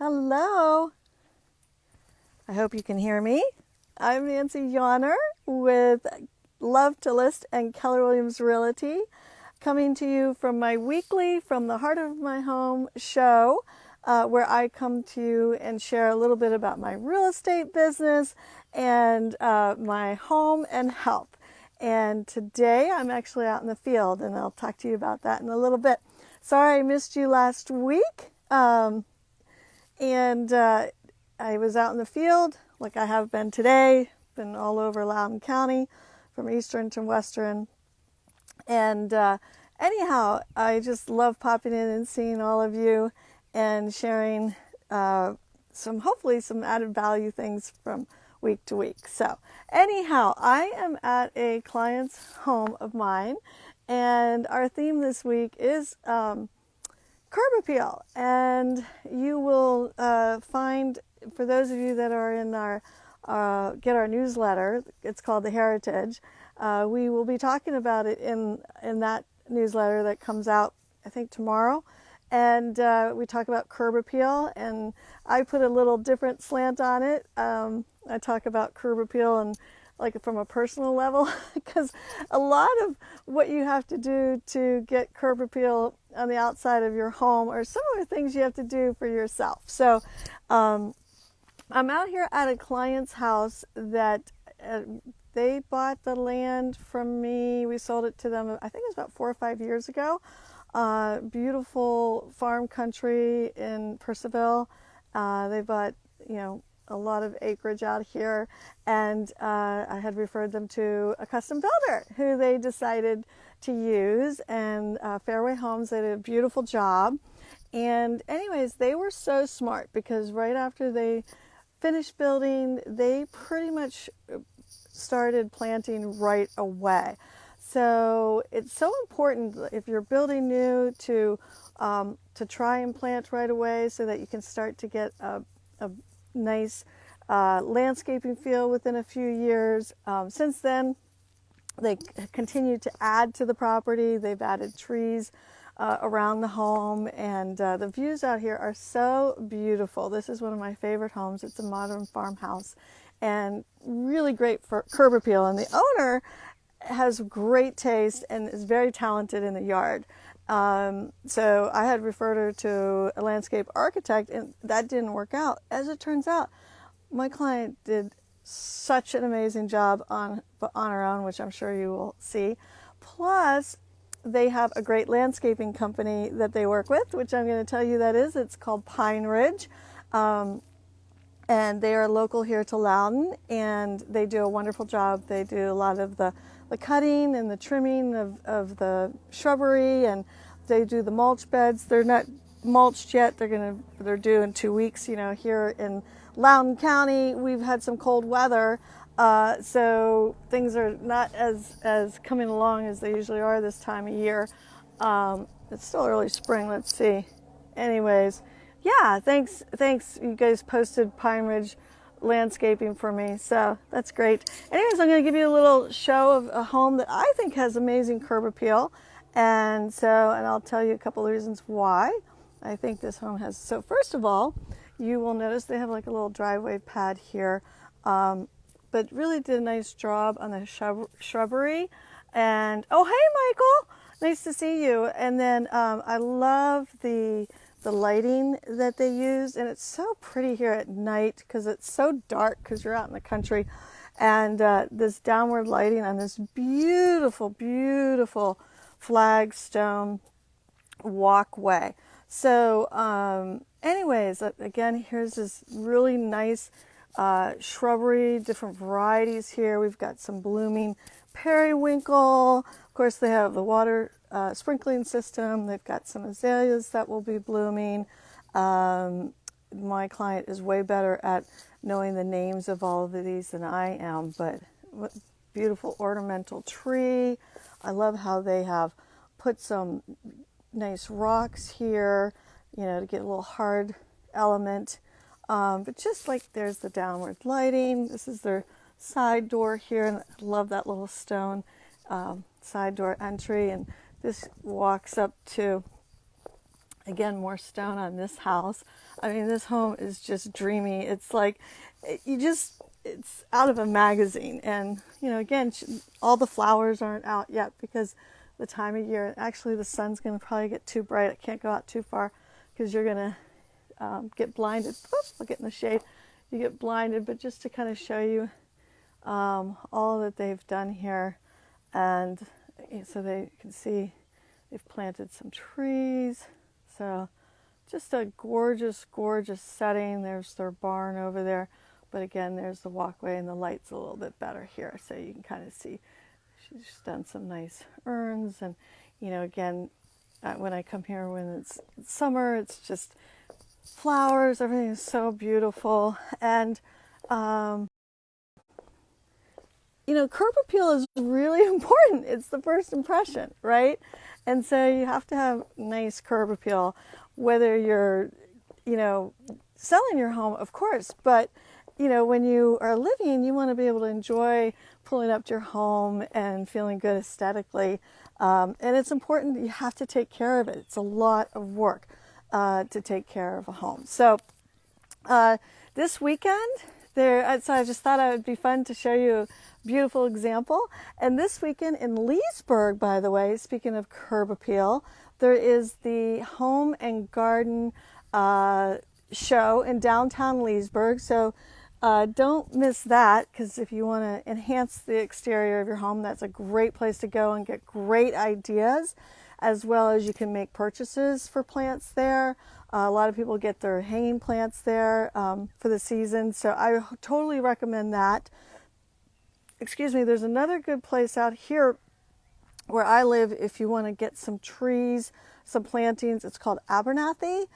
Hello. I hope you can hear me. I'm Nancy Yawner with Love to List and Keller Williams Realty, coming to you from my weekly From the Heart of My Home show, where I come to you and share a little bit about my real estate business and my home and health. And today I'm actually out in the field, and I'll talk to you about that in a little bit. Sorry I missed you last week. I was out in the field like I have been today, been all over Loudoun County from eastern to western. And anyhow, I just love popping in and seeing all of you and sharing hopefully some added value things from week to week. So anyhow, I am at a client's home of mine, and our theme this week is curb appeal. And you will find, for those of you that are in our get our newsletter, it's called The Heritage. We will be talking about it in that newsletter that comes out, I think, tomorrow. And we talk about curb appeal, and I put a little different slant on it. I talk about curb appeal and like from a personal level, because a lot of what you have to do to get curb appeal on the outside of your home are similar things you have to do for yourself. So I'm out here at a client's house that they bought the land from me. We sold it to them, I think it was about 4 or 5 years ago. Beautiful farm country in Percival. They bought, a lot of acreage out here, and I had referred them to a custom builder who they decided to use, and Fairway Homes. They did a beautiful job. And anyways, they were so smart, because right after they finished building, they pretty much started planting right away. So it's so important, if you're building new, to try and plant right away so that you can start to get a nice landscaping feel within a few years. Since then, they continue to add to the property. They've added trees around the home, and the views out here are so beautiful. This is one of my favorite homes. It's a modern farmhouse and really great for curb appeal. And the owner has great taste and is very talented in the yard. So I had referred her to a landscape architect, and that didn't work out. As it turns out, my client did such an amazing job on her own, which I'm sure you will see. Plus, they have a great landscaping company that they work with, which I'm going to tell you that is. It's called Pine Ridge. And they are local here to Loudoun, and they do a wonderful job. They do a lot of the cutting and the trimming of the shrubbery, and they do the mulch beds. They're not mulched yet. They're due in 2 weeks. Here in Loudoun County, we've had some cold weather, so things are not as coming along as they usually are this time of year. It's still early spring. Let's see. Anyways, yeah, thanks. You guys posted Pine Ridge landscaping for me, so that's great. Anyways, I'm going to give you a little show of a home that I think has amazing curb appeal, and I'll tell you a couple of reasons why I think this home has. So first of all, you will notice they have like a little driveway pad here, but really did a nice job on the shrubbery. And oh, hey Michael, nice to see you. And then I love the lighting that they use, and it's so pretty here at night because it's so dark because you're out in the country, and this downward lighting on this beautiful, beautiful flagstone walkway. So anyways, again, here's this really nice shrubbery, different varieties here. We've got some blooming periwinkle. Of course, they have the water sprinkling system. They've got some azaleas that will be blooming. My client is way better at knowing the names of all of these than I am, but what beautiful ornamental tree. I love how they have put some nice rocks here, to get a little hard element. But just like there's the downward lighting. This is their side door here, and I love that little stone side door entry. And this walks up to Again, more stone on this house. I mean, this home is just dreamy. It's like it's out of a magazine. And, again, all the flowers aren't out yet because the time of year. Actually, the sun's going to probably get too bright. I can't go out too far because you're going to get blinded. Oops, I'll get in the shade. You get blinded, but just to kind of show you all that they've done here. And so they can see they've planted some trees. So just a gorgeous, gorgeous setting. There's their barn over there. But again, there's the walkway and the light's a little bit better here. So you can kind of see she's done some nice urns. And, again, when I come here when it's summer, it's just flowers. Everything is so beautiful. And, curb appeal is really important. It's the first impression, right? And so you have to have nice curb appeal, whether you're, selling your home, of course, but, when you are living, you want to be able to enjoy pulling up to your home and feeling good aesthetically. And it's important that you have to take care of it. It's a lot of work to take care of a home. So this weekend, so I just thought it would be fun to show you a beautiful example. And this weekend in Leesburg, by the way, speaking of curb appeal, there is the Home and Garden show in downtown Leesburg. So don't miss that, because if you want to enhance the exterior of your home, that's a great place to go and get great ideas, as well as you can make purchases for plants there. A lot of people get their hanging plants there for the season, so I totally recommend that. Excuse me, there's another good place out here where I live if you want to get some trees, some plantings. It's called Abernathy.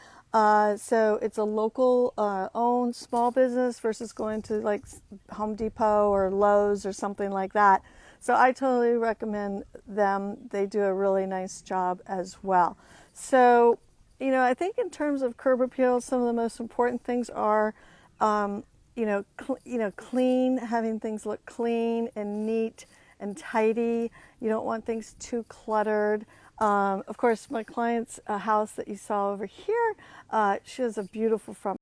So it's a local owned small business versus going to like Home Depot or Lowe's or something like that. So I totally recommend them. They do a really nice job as well. So, I think in terms of curb appeal, some of the most important things are, clean, having things look clean and neat and tidy. You don't want things too cluttered. Of course, my client's house that you saw over here, she has a beautiful front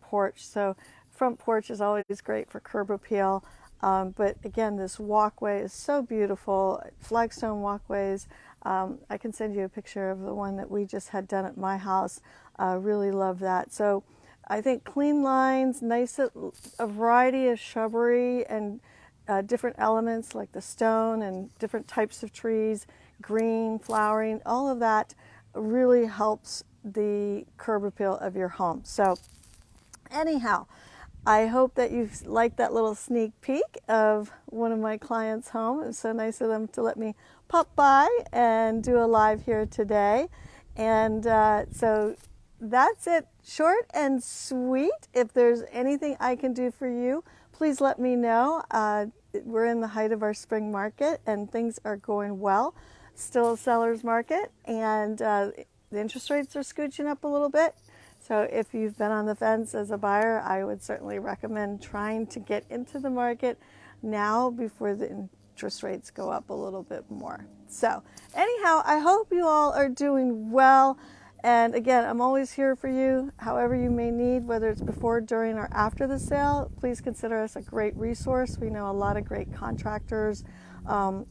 porch. So front porch is always great for curb appeal. But again, this walkway is so beautiful, flagstone walkways. I can send you a picture of the one that we just had done at my house. Really love that. So I think clean lines, a variety of shrubbery and different elements like the stone and different types of trees, green, flowering, all of that really helps the curb appeal of your home. So anyhow, I hope that you liked that little sneak peek of one of my clients' home. It was so nice of them to let me pop by and do a live here today. And so that's it, short and sweet. If there's anything I can do for you, please let me know. We're in the height of our spring market and things are going well. Still a seller's market, and the interest rates are scooching up a little bit. So if you've been on the fence as a buyer, I would certainly recommend trying to get into the market now before the interest rates go up a little bit more. So anyhow, I hope you all are doing well. And again, I'm always here for you, however you may need, whether it's before, during, or after the sale. Please consider us a great resource. We know a lot of great contractors.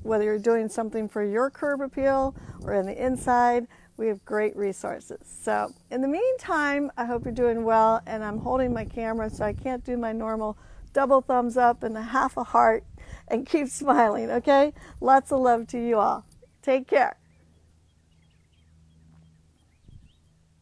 Whether you're doing something for your curb appeal or in the inside, we have great resources. So in the meantime, I hope you're doing well, and I'm holding my camera so I can't do my normal double thumbs up and a half a heart and keep smiling, okay? Lots of love to you all. Take care.